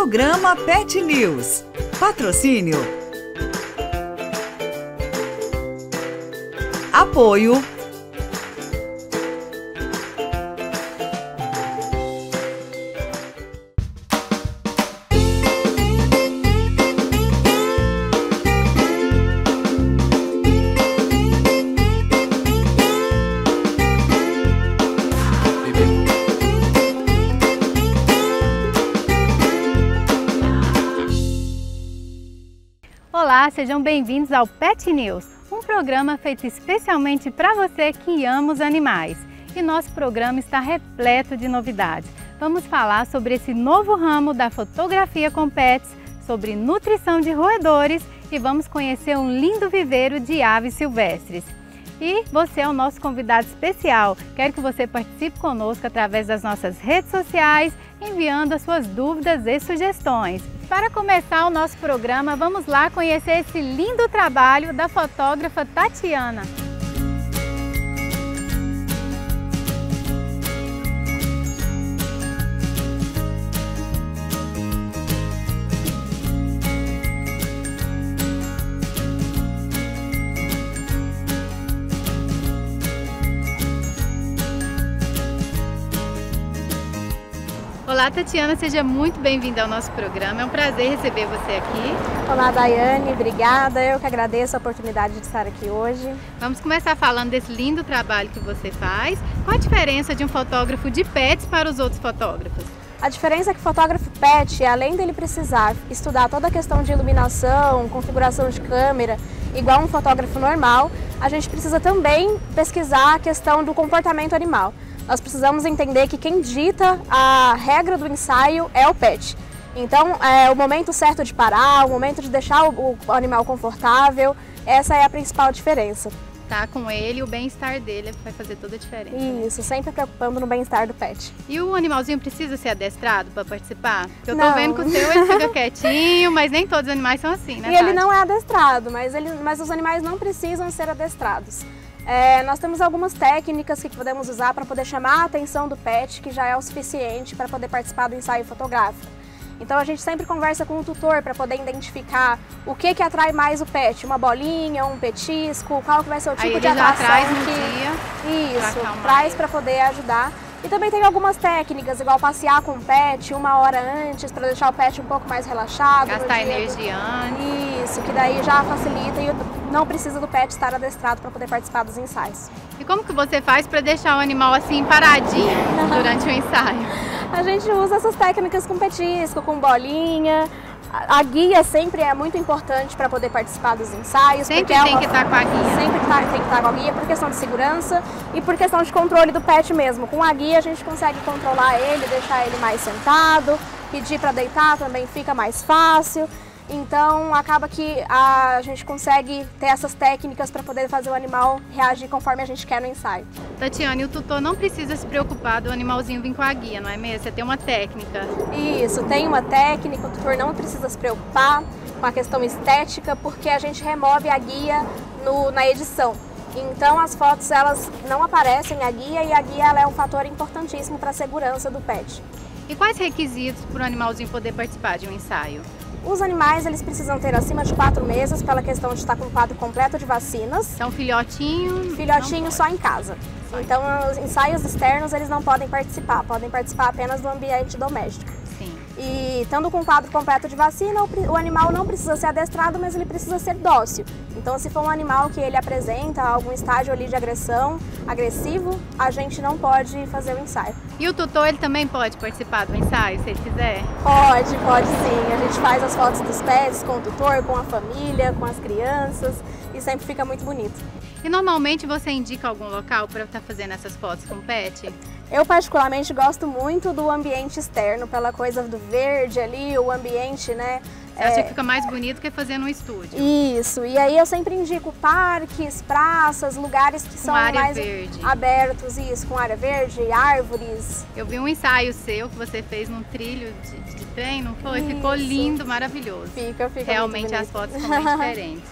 Programa Pet News. Patrocínio. Apoio. Olá, sejam bem-vindos ao Pet News, um programa feito especialmente para você que ama os animais. E nosso programa está repleto de novidades. Vamos falar sobre esse novo ramo da fotografia com pets, sobre nutrição de roedores e vamos conhecer um lindo viveiro de aves silvestres. E você é o nosso convidado especial. Quero que você participe conosco através das nossas redes sociais, enviando as suas dúvidas e sugestões. Para começar o nosso programa, vamos lá conhecer esse lindo trabalho da fotógrafa Tatiana. Olá, Tatiana, seja muito bem-vinda ao nosso programa. É um prazer receber você aqui. Olá, Daiane, obrigada. Eu que agradeço a oportunidade de estar aqui hoje. Vamos começar falando desse lindo trabalho que você faz. Qual a diferença de um fotógrafo de pets para os outros fotógrafos? A diferença é que o fotógrafo pet, além dele precisar estudar toda a questão de iluminação, configuração de câmera, igual um fotógrafo normal, a gente precisa também pesquisar a questão do comportamento animal. Nós precisamos entender que quem dita a regra do ensaio é o pet. Então, o momento certo de parar, o momento de deixar o animal confortável, essa é a principal diferença. Tá com ele, o bem-estar dele vai fazer toda a diferença. Isso, sempre preocupando no bem-estar do pet. E o animalzinho precisa ser adestrado para participar? Porque eu tô vendo que o seu ele fica quietinho, mas nem todos os animais são assim, né, E Tati? ele não é adestrado, mas os animais não precisam ser adestrados. Nós temos algumas técnicas que podemos usar para poder chamar a atenção do pet, que já é o suficiente para poder participar do ensaio fotográfico. Então a gente sempre conversa com o tutor para poder identificar o que atrai mais o pet, uma bolinha, um petisco, qual que vai ser o tipo de atração traz no dia. Isso, traz para poder ajudar. E também tem algumas técnicas, igual passear com o pet 1 hora antes, para deixar o pet um pouco mais relaxado. Gastar energia antes. Isso, que daí já facilita e não precisa do pet estar adestrado para poder participar dos ensaios. E como que você faz para deixar o animal assim paradinho durante o ensaio? A gente usa essas técnicas com petisco, com bolinha. A guia sempre é muito importante para poder participar dos ensaios. Sempre tem que estar com a guia. Sempre tem que estar com a guia por questão de segurança e por questão de controle do pet mesmo. Com a guia a gente consegue controlar ele, deixar ele mais sentado, pedir para deitar também fica mais fácil. Então acaba que a gente consegue ter essas técnicas para poder fazer o animal reagir conforme a gente quer no ensaio. Tatiana, e o tutor não precisa se preocupar do animalzinho vir com a guia, não é mesmo? Você tem uma técnica. Isso, tem uma técnica, o tutor não precisa se preocupar com a questão estética, porque a gente remove a guia na edição. Então as fotos elas não aparecem a guia e a guia ela é um fator importantíssimo para a segurança do pet. E quais requisitos para o animalzinho poder participar de um ensaio? Os animais eles precisam ter acima de 4 meses pela questão de estar com o quadro completo de vacinas. Então filhotinho? Filhotinho só em casa. Então os ensaios externos eles não podem participar apenas do ambiente doméstico. Sim. E estando com o quadro completo de vacina, o animal não precisa ser adestrado, mas ele precisa ser dócil. Então se for um animal que ele apresenta algum estágio ali de agressivo, a gente não pode fazer o ensaio. E o tutor ele também pode participar do ensaio, se ele quiser? Pode sim. A gente faz as fotos dos pets com o tutor, com a família, com as crianças e sempre fica muito bonito. E normalmente você indica algum local para estar fazendo essas fotos com o pet? Eu particularmente gosto muito do ambiente externo, pela coisa do verde ali, o ambiente, né? Você acha que fica mais bonito que fazer no estúdio? Isso, e aí eu sempre indico parques, praças, lugares que são mais abertos, isso, com área verde, árvores. Eu vi um ensaio seu que você fez num trilho de trem, não foi? Isso. Ficou lindo, maravilhoso. Fica realmente as fotos são bem diferentes.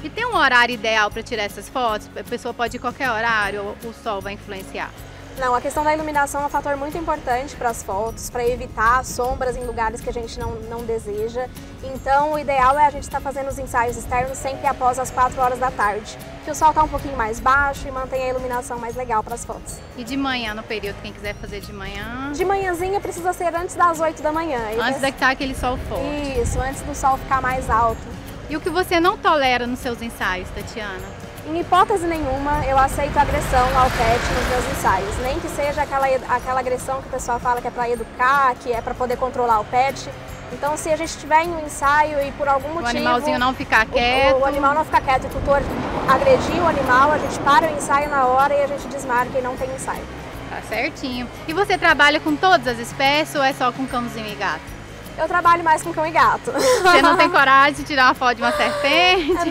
E tem um horário ideal para tirar essas fotos? A pessoa pode ir qualquer horário ou o sol vai influenciar? Não, a questão da iluminação é um fator muito importante para as fotos, para evitar sombras em lugares que a gente não deseja. Então, o ideal é a gente estar fazendo os ensaios externos sempre após as 4 horas da tarde, que o sol está um pouquinho mais baixo e mantém a iluminação mais legal para as fotos. E de manhã, no período, quem quiser fazer de manhã? De manhãzinha precisa ser antes das 8 da manhã. Antes de estar aquele sol forte. Isso, antes do sol ficar mais alto. E o que você não tolera nos seus ensaios, Tatiana? Em hipótese nenhuma, eu aceito agressão ao pet nos meus ensaios. Nem que seja aquela agressão que o pessoal fala que é para educar, que é para poder controlar o pet. Então, se a gente estiver em um ensaio e por algum motivo... O animalzinho não ficar quieto... O animal não ficar quieto, o tutor agredir o animal, a gente para o ensaio na hora e a gente desmarca e não tem ensaio. Tá certinho. E você trabalha com todas as espécies ou é só com cãozinho e gato? Eu trabalho mais com cão e gato. Você não tem coragem de tirar uma foto de uma serpente?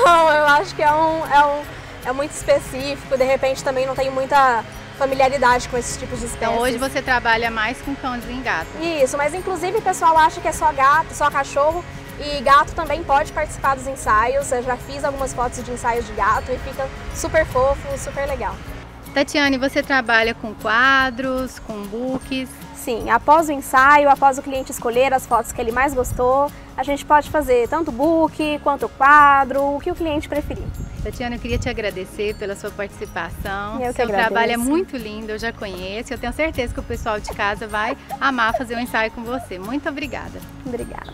Não, eu acho que é muito específico, de repente também não tenho muita familiaridade com esses tipos de espécies. Então hoje você trabalha mais com cãozinho e gato? Isso, mas inclusive o pessoal acha que é só gato, só cachorro, e gato também pode participar dos ensaios. Eu já fiz algumas fotos de ensaios de gato e fica super fofo, super legal. Tatiane, você trabalha com quadros, com books? Sim, após o ensaio, após o cliente escolher as fotos que ele mais gostou, a gente pode fazer tanto book quanto quadro, o que o cliente preferir. Tatiana, eu queria te agradecer pela sua participação. Eu que Seu agradeço. trabalho é muito lindo, eu já conheço. Eu tenho certeza que o pessoal de casa vai amar fazer um ensaio com você. Muito obrigada. Obrigada.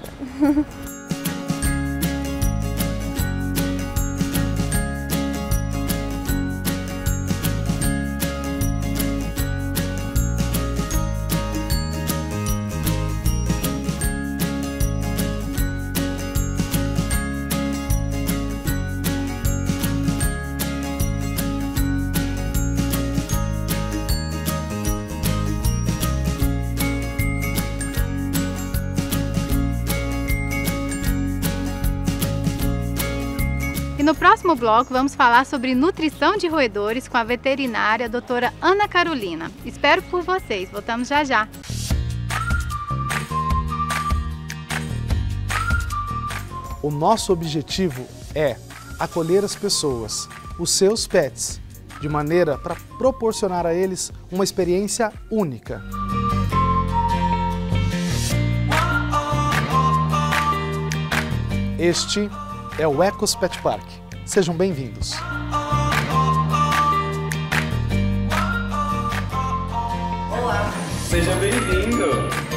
E no próximo bloco vamos falar sobre nutrição de roedores com a veterinária doutora Ana Carolina. Espero por vocês, voltamos já já. O nosso objetivo é acolher as pessoas, os seus pets, de maneira para proporcionar a eles uma experiência única. Este é o Ecos Pet Park. Sejam bem-vindos. Olá! Seja bem-vindo!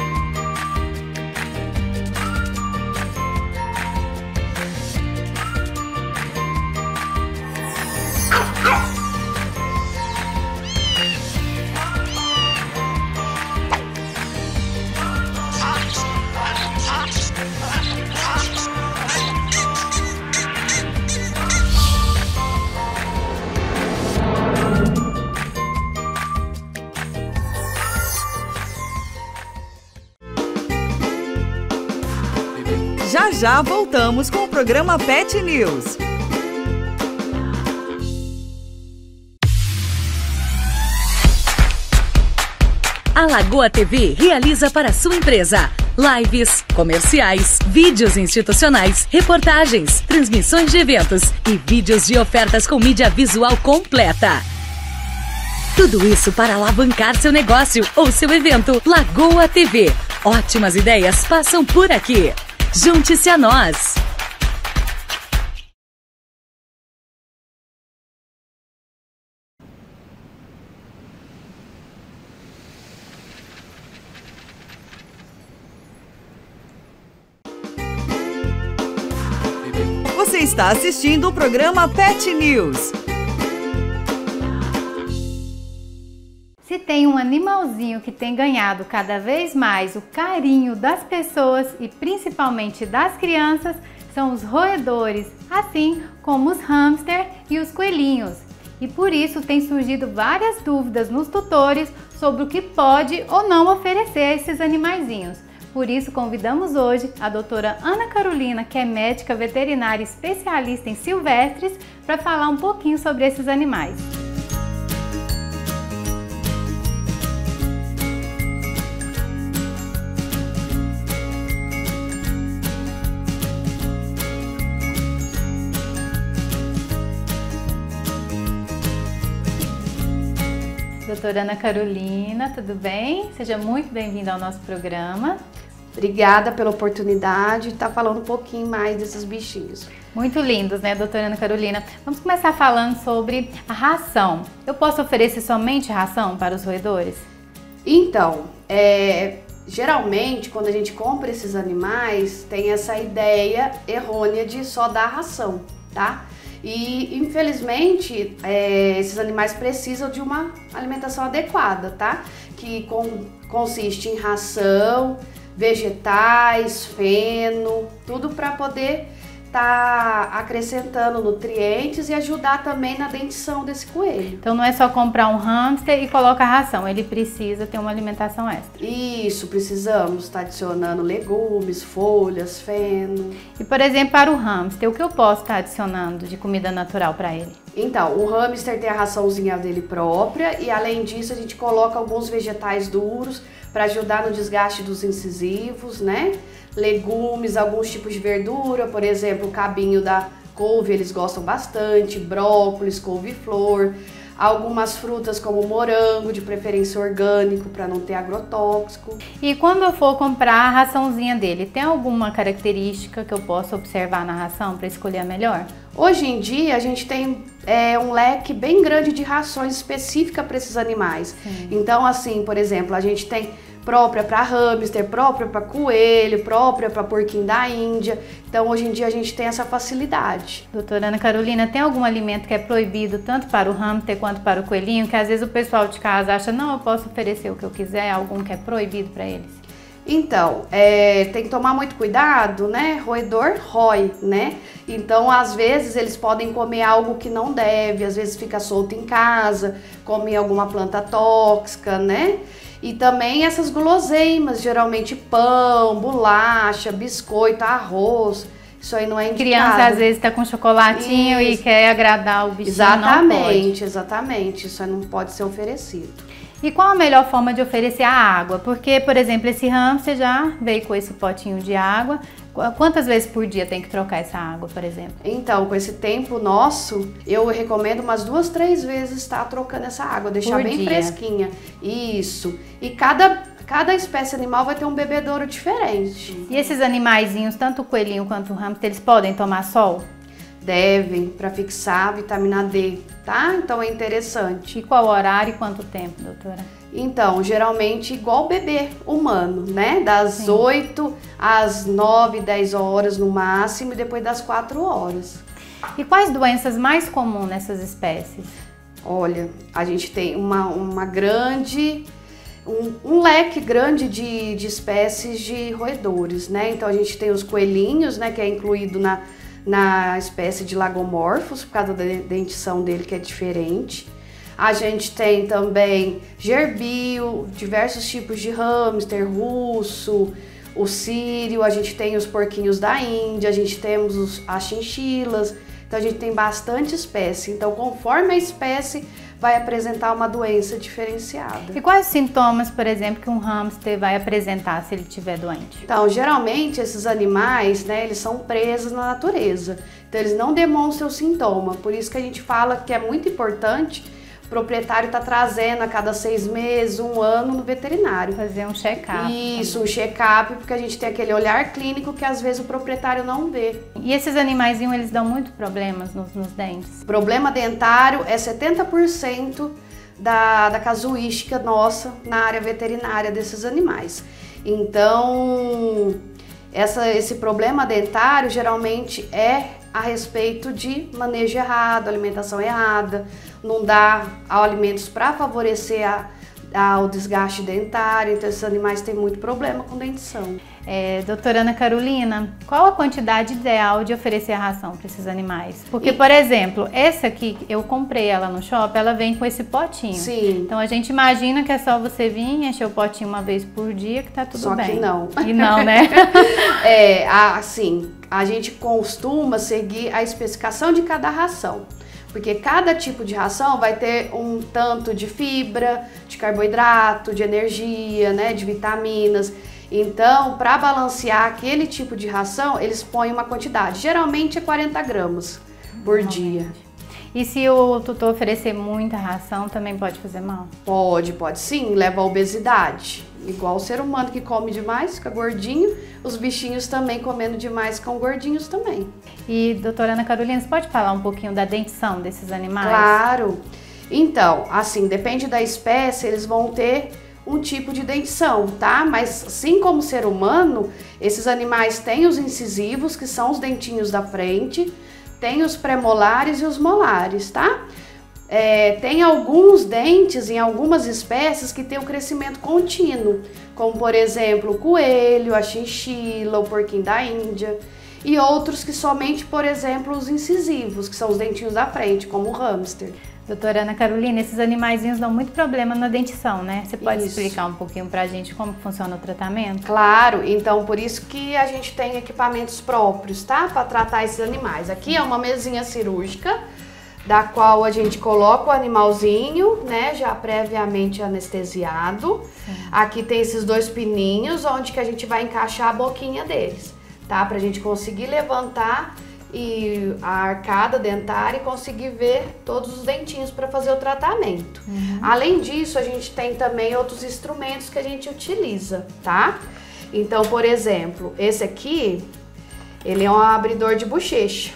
Já já voltamos com o programa Pet News. A Lagoa TV realiza para sua empresa lives, comerciais, vídeos institucionais, reportagens, transmissões de eventos e vídeos de ofertas com mídia visual completa. Tudo isso para alavancar seu negócio ou seu evento. Lagoa TV. Ótimas ideias passam por aqui. Junte-se a nós! Você está assistindo o programa Pet News. Se tem um animalzinho que tem ganhado cada vez mais o carinho das pessoas e principalmente das crianças, são os roedores, assim como os hamster e os coelhinhos. E por isso tem surgido várias dúvidas nos tutores sobre o que pode ou não oferecer a esses animaizinhos. Por isso convidamos hoje a doutora Ana Carolina, que é médica veterinária especialista em silvestres, para falar um pouquinho sobre esses animais. Doutora Ana Carolina, tudo bem? Seja muito bem-vinda ao nosso programa. Obrigada pela oportunidade de estar falando um pouquinho mais desses bichinhos. Muito lindos, né, doutora Ana Carolina? Vamos começar falando sobre a ração. Eu posso oferecer somente ração para os roedores? Então, geralmente, quando a gente compra esses animais, tem essa ideia errônea de só dar ração, tá? E, infelizmente, esses animais precisam de uma alimentação adequada, tá? Que consiste em ração, vegetais, feno, tudo para poder tá acrescentando nutrientes e ajudar também na dentição desse coelho. Então não é só comprar um hamster e colocar ração, ele precisa ter uma alimentação extra. Isso, precisamos estar adicionando legumes, folhas, feno. E por exemplo, para o hamster, o que eu posso estar adicionando de comida natural para ele? Então, o hamster tem a raçãozinha dele própria e além disso a gente coloca alguns vegetais duros para ajudar no desgaste dos incisivos, né? Legumes, alguns tipos de verdura, por exemplo, o cabinho da couve, eles gostam bastante, brócolis, couve-flor, algumas frutas como morango, de preferência orgânico, para não ter agrotóxico. E quando eu for comprar a raçãozinha dele, tem alguma característica que eu possa observar na ração para escolher a melhor? Hoje em dia a gente tem um leque bem grande de rações específicas para esses animais. Sim. Então assim, por exemplo, a gente tem própria para hamster, própria para coelho, própria para porquinho da Índia. Então hoje em dia a gente tem essa facilidade. Doutora Ana Carolina, tem algum alimento que é proibido tanto para o hamster quanto para o coelhinho, que às vezes o pessoal de casa acha, não, eu posso oferecer o que eu quiser, algum que é proibido para eles? Então, tem que tomar muito cuidado, né? Roedor rói, né? Então, às vezes, eles podem comer algo que não deve, às vezes fica solto em casa, come alguma planta tóxica, né? E também essas guloseimas, geralmente pão, bolacha, biscoito, arroz, isso aí não é indicado. Criança às vezes tá com chocolatinho e quer agradar o bichinho, exatamente, exatamente, isso aí não pode ser oferecido. E qual a melhor forma de oferecer a água? Porque, por exemplo, esse hamster já veio com esse potinho de água. Quantas vezes por dia tem que trocar essa água, por exemplo? Então, com esse tempo nosso, eu recomendo umas 2, 3 vezes estar trocando essa água, deixar bem fresquinha. Isso. E cada espécie animal vai ter um bebedouro diferente. E esses animaizinhos, tanto o coelhinho quanto o hamster, eles podem tomar sol? Devem, para fixar a vitamina D, tá? Então é interessante. E qual horário e quanto tempo, doutora? Então, geralmente igual o bebê humano, né? Das 8 às 9, 10 horas no máximo e depois das 4 horas. E quais doenças mais comuns nessas espécies? Olha, a gente tem uma grande... Um leque grande de espécies de roedores, né? Então a gente tem os coelhinhos, né? Que é incluído na espécie de lagomorphos, por causa da dentição dele que é diferente. A gente tem também gerbio, diversos tipos de hamster, russo, o sírio, a gente tem os porquinhos da Índia, a gente temos as chinchilas, então a gente tem bastante espécie. Então conforme a espécie vai apresentar uma doença diferenciada. E quais sintomas, por exemplo, que um hamster vai apresentar se ele estiver doente? Então, geralmente esses animais, né, eles são presos na natureza, então eles não demonstram sintoma, por isso que a gente fala que é muito importante o proprietário tá trazendo a cada 6 meses, 1 ano no veterinário. Fazer um check-up. Isso, um check-up, porque a gente tem aquele olhar clínico que às vezes o proprietário não vê. E esses animaizinhos, eles dão muito problemas nos dentes? Problema dentário é 70% da casuística nossa na área veterinária desses animais. Então, esse problema dentário geralmente é a respeito de manejo errado, alimentação errada, não dar alimentos para favorecer o desgaste dentário, então esses animais têm muito problema com dentição. Doutora Ana Carolina, qual a quantidade ideal de oferecer a ração para esses animais? Porque, por exemplo, essa aqui, eu comprei ela no shopping, ela vem com esse potinho. Sim. Então a gente imagina que é só você vir, encher o potinho uma vez por dia que tá tudo bem. Só que não. E não, né? Assim, a gente costuma seguir a especificação de cada ração. Porque cada tipo de ração vai ter um tanto de fibra, de carboidrato, de energia, né, de vitaminas. Então, para balancear aquele tipo de ração, eles põem uma quantidade. Geralmente é 40 gramas por dia. E se o tutor oferecer muita ração, também pode fazer mal? Pode sim, leva à obesidade. Igual o ser humano que come demais, fica gordinho, os bichinhos também comendo demais ficam gordinhos também. E, doutora Ana Carolina, você pode falar um pouquinho da dentição desses animais? Claro. Então, assim, depende da espécie, eles vão ter um tipo de dentição, tá? Mas assim como o ser humano, esses animais têm os incisivos, que são os dentinhos da frente, tem os premolares e os molares, tá? Tem alguns dentes em algumas espécies que tem um crescimento contínuo, como por exemplo o coelho, a chinchila, o porquinho da Índia, e outros que somente, por exemplo, os incisivos, que são os dentinhos da frente, como o hamster. Doutora Ana Carolina, esses animaizinhos dão muito problema na dentição, né? Você pode Isso. explicar um pouquinho pra gente como funciona o tratamento? Claro, então por isso que a gente tem equipamentos próprios, tá? Para tratar esses animais. Aqui é uma mesinha cirúrgica, da qual a gente coloca o animalzinho, né? Já previamente anestesiado. Sim. Aqui tem esses 2 pininhos, onde que a gente vai encaixar a boquinha deles, tá? Pra gente conseguir levantar e a arcada dentária e conseguir ver todos os dentinhos para fazer o tratamento. Além disso, a gente tem também outros instrumentos que a gente utiliza, tá? Então, por exemplo, esse aqui, ele é um abridor de bochecha,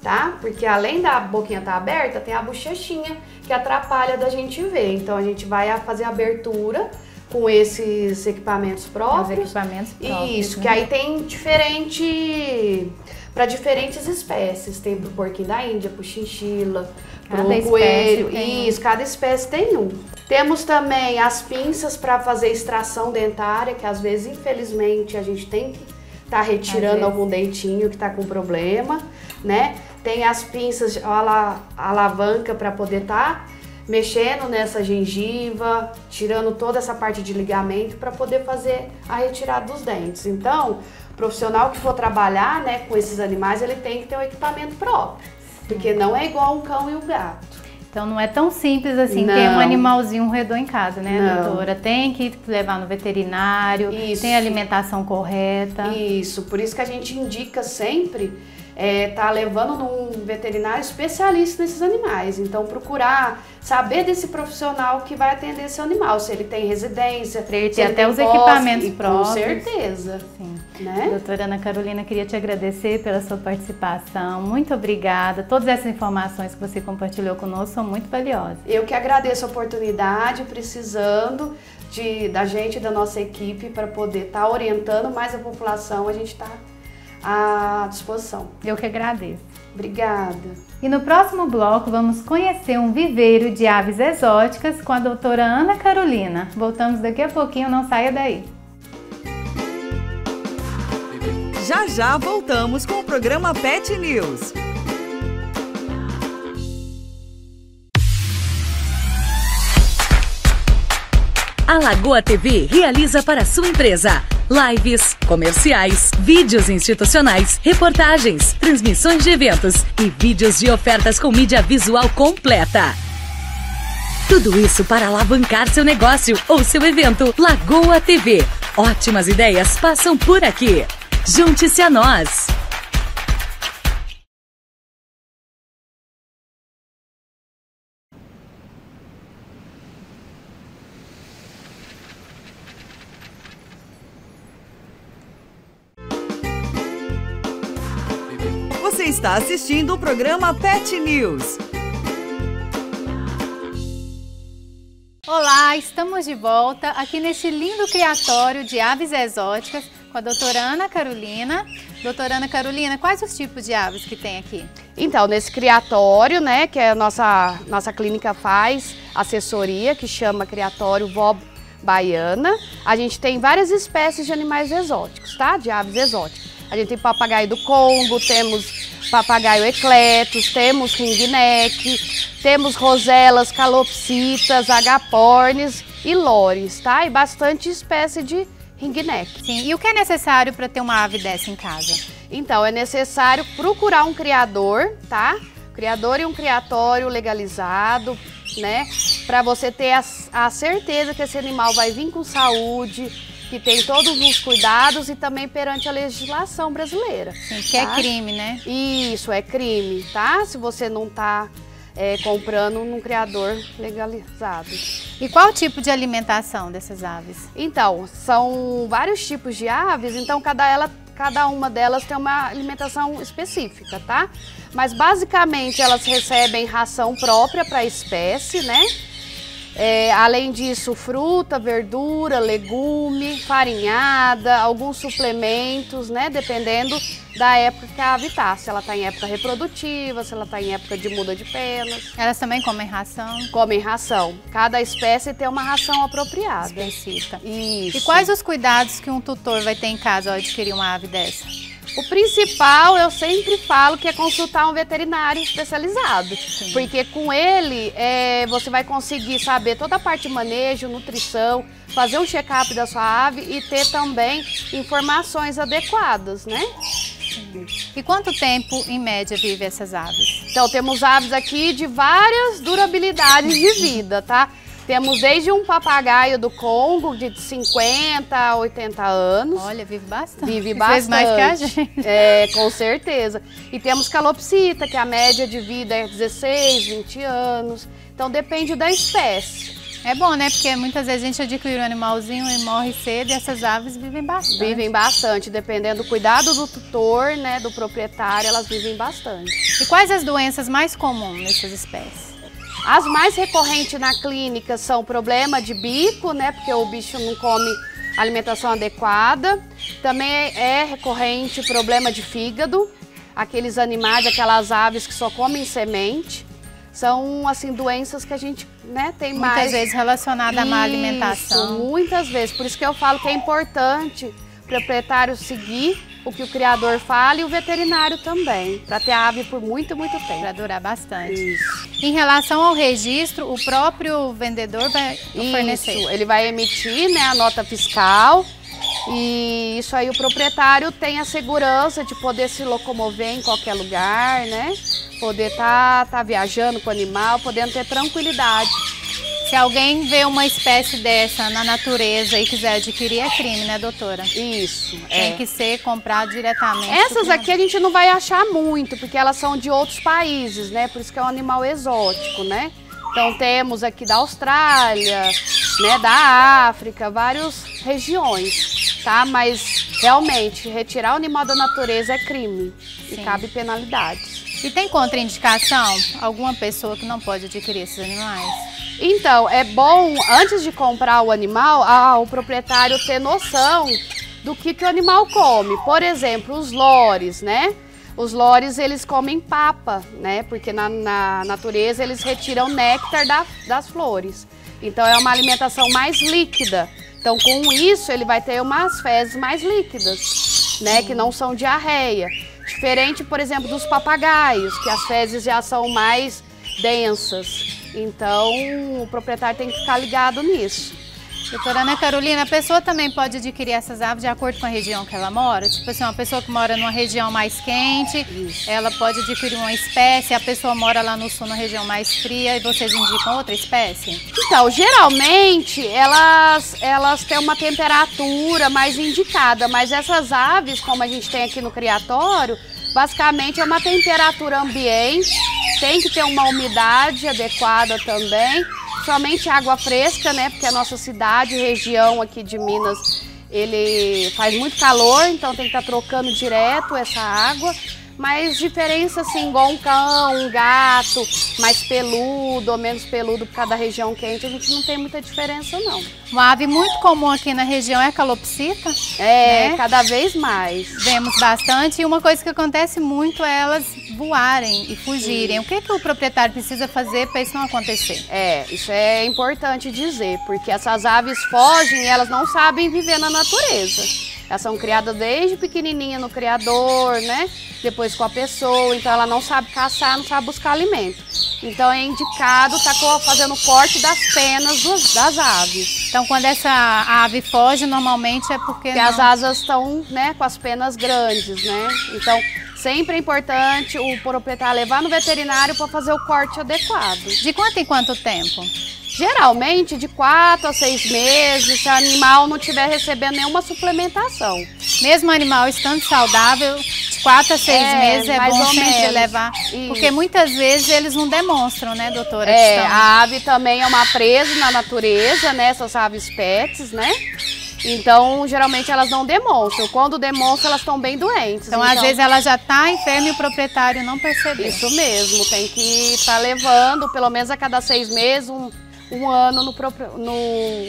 tá? Porque além da boquinha estar aberta, tem a bochechinha que atrapalha da gente ver. Então, a gente vai fazer a abertura com esses equipamentos próprios. Os equipamentos próprios. Isso, né? que aí tem para diferentes espécies, tem pro porquinho da Índia, pro chinchila, pro coelho, isso, cada espécie tem um. Temos também as pinças para fazer extração dentária, que às vezes, infelizmente, a gente tem que estar retirando algum dentinho que tá com problema, né? Tem as pinças, a alavanca para poder estar mexendo nessa gengiva, tirando toda essa parte de ligamento para poder fazer a retirada dos dentes. Então, o profissional que for trabalhar, né, com esses animais, ele tem que ter um equipamento próprio, porque não é igual um cão e um gato. Então não é tão simples assim ter um animalzinho, um roedor em casa, né, doutora? Tem que levar no veterinário, tem alimentação correta. Isso, por isso que a gente indica sempre tá levando num veterinário especialista nesses animais. Então procurar saber desse profissional que vai atender esse animal, se ele tem residência, se ele até os equipamentos próprios. Com certeza. Sim. Né? Doutora Ana Carolina, queria te agradecer pela sua participação, muito obrigada. Todas essas informações que você compartilhou conosco são muito valiosas. Eu que agradeço a oportunidade, precisando da gente, da nossa equipe, para poder estar orientando mais a população, a gente está à disposição. Eu que agradeço. Obrigada. E no próximo bloco vamos conhecer um viveiro de aves exóticas com a doutora Ana Carolina. Voltamos daqui a pouquinho, não saia daí. Já já voltamos com o programa Pet News. A Lagoa TV realiza para sua empresa lives, comerciais, vídeos institucionais, reportagens, transmissões de eventos e vídeos de ofertas com mídia visual completa. Tudo isso para alavancar seu negócio ou seu evento. Lagoa TV. Ótimas ideias passam por aqui. Junte-se a nós! Você está assistindo o programa Pet News. Olá, estamos de volta aqui neste lindo criatório de aves exóticas com a doutora Ana Carolina. Doutora Ana Carolina, quais os tipos de aves que tem aqui? Então, nesse criatório, né, que a nossa clínica faz assessoria, que chama Criatório Vó Baiana, a gente tem várias espécies de animais exóticos, tá? De aves exóticas. A gente tem papagaio do Congo, temos papagaio ecletus, temos ringneck, temos roselas, calopsitas, agapornis e lores, tá? E bastante espécie de ringneck. Sim, e o que é necessário para ter uma ave dessa em casa? Então, é necessário procurar um criador, tá? Criador e um criatório legalizado, né? Para você ter a certeza que esse animal vai vir com saúde, que tem todos os cuidados e também perante a legislação brasileira. Sim, que tá? É crime, né? Isso, é crime, tá? Se você não tá comprando num criador legalizado. E qual o tipo de alimentação dessas aves? Então, são vários tipos de aves, então cada uma delas tem uma alimentação específica, tá? Mas basicamente elas recebem ração própria para a espécie, né? Além disso, fruta, verdura, legume, farinhada, alguns suplementos, né? Dependendo da época que a ave está. Se ela está em época reprodutiva, se ela está em época de muda de penas. Elas também comem ração? Comem ração. Cada espécie tem uma ração apropriada. Específica. Isso. E quais os cuidados que um tutor vai ter em casa ao adquirir uma ave dessa? O principal, eu sempre falo que é consultar um veterinário especializado. Sim. Porque com ele, você vai conseguir saber toda a parte de manejo, nutrição, fazer um check-up da sua ave e ter também informações adequadas, né? E quanto tempo, em média, vivem essas aves? Então, temos aves aqui de várias durabilidades de vida, tá? Temos desde um papagaio do Congo de 50 a 80 anos. Olha, vive bastante. Vive bastante. Mais que a gente. Com certeza. E temos calopsita, que a média de vida é 16, 20 anos. Então depende da espécie. É bom, né? Porque muitas vezes a gente adquire um animalzinho e morre cedo e essas aves vivem bastante. Vivem bastante, dependendo do cuidado do tutor, né, do proprietário, elas vivem bastante. E quais as doenças mais comuns nessas espécies? As mais recorrentes na clínica são problema de bico, né? Porque o bicho não come alimentação adequada. Também é recorrente problema de fígado. Aqueles animais, aquelas aves que só comem semente. São, assim, doenças que a gente, né, tem mais... Muitas vezes relacionada à má alimentação. Muitas vezes. Por isso que eu falo que é importante o proprietário seguir o que o criador fala e o veterinário também, para ter a ave por muito, muito tempo. Para durar bastante. Isso. Em relação ao registro, o próprio vendedor vai fornecer? Isso, ele vai emitir, né, a nota fiscal e isso aí o proprietário tem a segurança de poder se locomover em qualquer lugar, né? Poder tá viajando com o animal, podendo ter tranquilidade. Se alguém vê uma espécie dessa na natureza e quiser adquirir, é crime, né, doutora? Isso. Tem que ser comprado diretamente. Essas aqui a gente não vai achar muito, porque elas são de outros países, né? Por isso que é um animal exótico, né? Então temos aqui da Austrália, né, da África, várias regiões, tá? Mas realmente, retirar o animal da natureza é crime. Sim. E cabe penalidades. E tem contraindicação? Alguma pessoa que não pode adquirir esses animais? Então, é bom, antes de comprar o animal, o proprietário ter noção do que o animal come. Por exemplo, os lores, né? Os lores, eles comem papa, né? Porque na natureza eles retiram néctar das flores. Então, é uma alimentação mais líquida. Então, com isso, ele vai ter umas fezes mais líquidas, né? Que não são diarreia. Diferente, por exemplo, dos papagaios, que as fezes já são mais densas. Então, o proprietário tem que ficar ligado nisso. Doutora Ana Carolina, a pessoa também pode adquirir essas aves de acordo com a região que ela mora? Tipo assim, uma pessoa que mora numa região mais quente, isso, ela pode adquirir uma espécie, a pessoa mora lá no sul, na região mais fria, e vocês indicam outra espécie? Então, geralmente, elas têm uma temperatura mais indicada, mas essas aves, como a gente tem aqui no criatório, basicamente é uma temperatura ambiente, tem que ter uma umidade adequada também, somente água fresca, né? Porque a nossa cidade, região aqui de Minas, ele faz muito calor, então tem que estar trocando direto essa água. Mas diferença assim, igual um cão, um gato, mais peludo ou menos peludo por causa da região quente, a gente não tem muita diferença não. Uma ave muito comum aqui na região é a calopsita. Né? Cada vez mais. Vemos bastante e uma coisa que acontece muito é elas voarem e fugirem. O que o proprietário precisa fazer para isso não acontecer? Isso é importante dizer, porque essas aves fogem e elas não sabem viver na natureza. Elas são criadas desde pequenininha no criador, né? Depois com a pessoa, então ela não sabe caçar, não sabe buscar alimento. Então é indicado estar fazendo o corte das penas das aves. Então quando essa ave foge, normalmente é porque as asas estão, né, com as penas grandes, né? Então sempre é importante o proprietário levar no veterinário para fazer o corte adequado. De quanto em quanto tempo? Geralmente de 4 a 6 meses, se o animal não estiver recebendo nenhuma suplementação. Mesmo o animal estando saudável, 4 a 6 meses é mais bom ou sempre menos. levar, Isso. porque muitas vezes eles não demonstram, né, doutora? A ave também é uma presa na natureza, né? Essas aves pets, né? Então, geralmente elas não demonstram. Quando demonstram, elas estão bem doentes. Então, às vezes ela já está enferma e o proprietário não percebeu. Isso mesmo, tem que estar levando, pelo menos a cada 6 meses, um ano no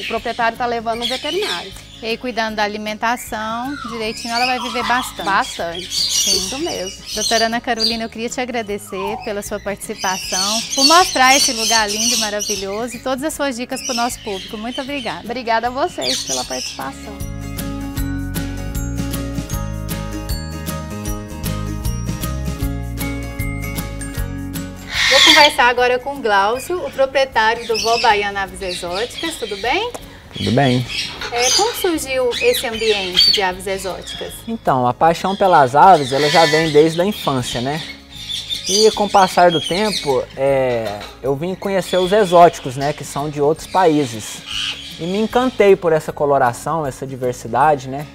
proprietário tá levando no veterinário. E aí, cuidando da alimentação, direitinho, ela vai viver bastante. Bastante, isso mesmo. Doutora Ana Carolina, eu queria te agradecer pela sua participação, por mostrar esse lugar lindo e maravilhoso e todas as suas dicas para o nosso público. Muito obrigada. Obrigada a vocês pela participação. Vou conversar agora com o Glaucio, o proprietário do Vó Baiana Aves Exóticas. Tudo bem? Tudo bem. Como surgiu esse ambiente de aves exóticas? Então, a paixão pelas aves, ela já vem desde a infância, né? E com o passar do tempo, eu vim conhecer os exóticos, né? Que são de outros países. E me encantei por essa coloração, essa diversidade, né?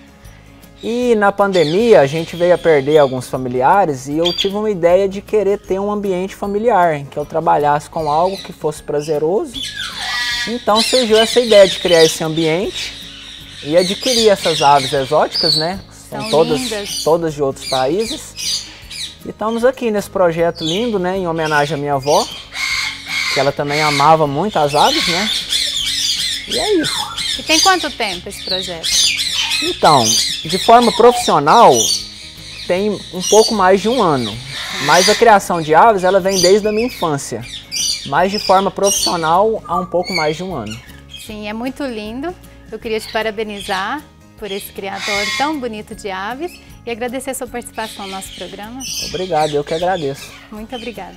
E na pandemia, a gente veio a perder alguns familiares e eu tive uma ideia de querer ter um ambiente familiar, em que eu trabalhasse com algo que fosse prazeroso. Então surgiu essa ideia de criar esse ambiente e adquirir essas aves exóticas, né? São todas de outros países. E estamos aqui nesse projeto lindo, né? Em homenagem à minha avó, que ela também amava muito as aves, né? E é isso. E tem quanto tempo esse projeto? Então, de forma profissional, tem um pouco mais de 1 ano. Mas a criação de aves, ela vem desde a minha infância. Mas de forma profissional, há um pouco mais de 1 ano. Sim, é muito lindo. Eu queria te parabenizar por esse criatório tão bonito de aves e agradecer a sua participação no nosso programa. Obrigado, eu que agradeço. Muito obrigada.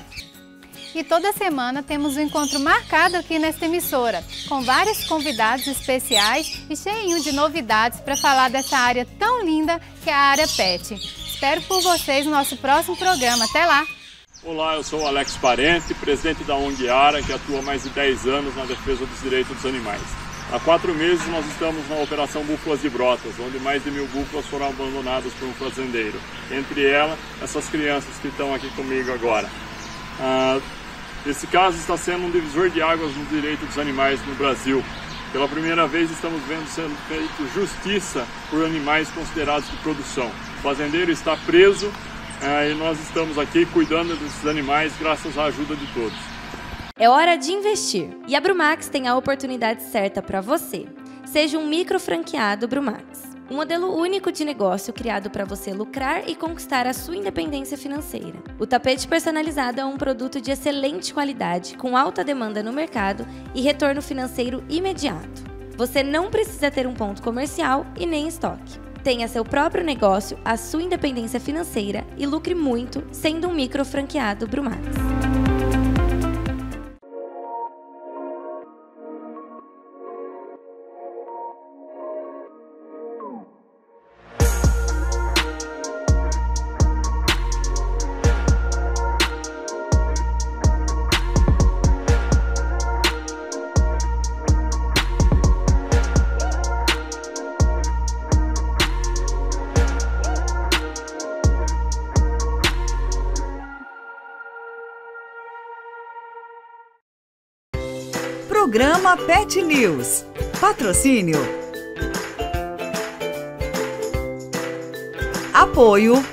E toda semana temos um encontro marcado aqui nesta emissora, com vários convidados especiais e cheinho de novidades para falar dessa área tão linda que é a área pet. Espero por vocês no nosso próximo programa. Até lá! Olá, eu sou o Alex Parente, presidente da ONG ARA, que atua há mais de 10 anos na defesa dos direitos dos animais. Há 4 meses nós estamos na Operação Búfalas de Brotas, onde mais de 1000 búfalas foram abandonadas por um fazendeiro. Entre elas, essas crianças que estão aqui comigo agora. Esse caso está sendo um divisor de águas no direito dos animais no Brasil. Pela primeira vez estamos vendo sendo feita justiça por animais considerados de produção. O fazendeiro está preso e nós estamos aqui cuidando desses animais graças à ajuda de todos. É hora de investir e a Brumax tem a oportunidade certa para você. Seja um micro franqueado Brumax. Um modelo único de negócio criado para você lucrar e conquistar a sua independência financeira. O tapete personalizado é um produto de excelente qualidade, com alta demanda no mercado e retorno financeiro imediato. Você não precisa ter um ponto comercial e nem estoque. Tenha seu próprio negócio, a sua independência financeira e lucre muito sendo um micro franqueado Brumax. Programa Pet News. Patrocínio. Apoio